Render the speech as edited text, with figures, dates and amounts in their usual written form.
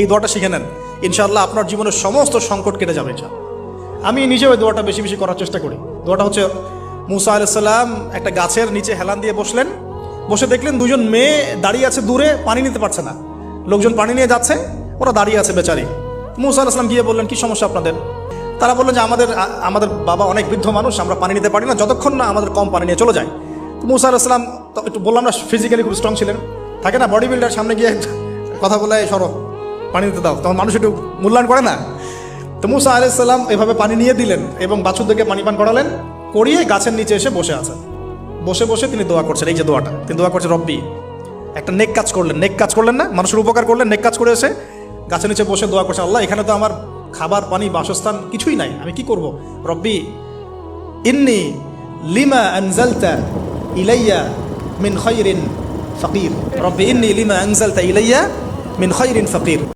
এই দোয়াটা শিখে নেন, ইনশাআল্লাহ আপনার জীবনের সমস্ত সংকট কেটে যাবে। আমি নিজেও এই দোয়াটা বেশি বেশি করার চেষ্টা করি। দোয়াটা হচ্ছে, মুসা আলাইহিস সালাম একটা গাছের নিচে হেলান দিয়ে বসলেন, বসে দেখলেন দুজন মেয়ে দাঁড়িয়ে আছে দূরে, পানি নিতে পারছে না, লোকজন পানি নিয়ে যাচ্ছে, ওরা দাঁড়িয়ে আছে বেচারি। মুসা আলাইহিস সালাম গিয়ে বললেন, কি সমস্যা আপনাদের? তারা বললেন যে আমাদের বাবা অনেক বৃদ্ধ মানুষ, আমরা পানি নিতে পারি না যতক্ষণ না আমাদের কম পানি নিয়ে চলে যায়। তো মুসা আলাইহিস সালাম একটু বললাম না, ফিজিক্যালি খুব স্ট্রং ছিলেন, থাকে না বডি বিল্ডার, সামনে গিয়ে কথা বলে সরো পানি দিতে দাও, তখন মানুষ একটু মূল্যায়ন করে না। তো মুসা আলাইহিস সালাম এভাবে পানি নিয়ে দিলেন এবং বাছুরদেরকে পানি পান করালেন, করিয়ে গাছের নিচে এসে বসে আছেন। বসে বসে তিনি দোয়া করছেন, এই যে দোয়াটা তিনি দোয়া করছেন, রব্বি, একটা নেক কাজ করলেন, নেক কাজ করলেন না, মানুষের উপকার করলেন, নেক কাজ করে এসে গাছের নিচে বসে দোয়া করছেন, আল্লাহ এখানে তো আমার খাবার পানি বাসস্থান কিছুই নাই, আমি কি করব? রব্বি ইন্নি লিমা আনজালতা ইলাইয়া মিন খায়রিন ফাকির, রব্বি ইন্নি লিমা আনজালতা ইলাইয়া মিন খায়রিন ফাকির।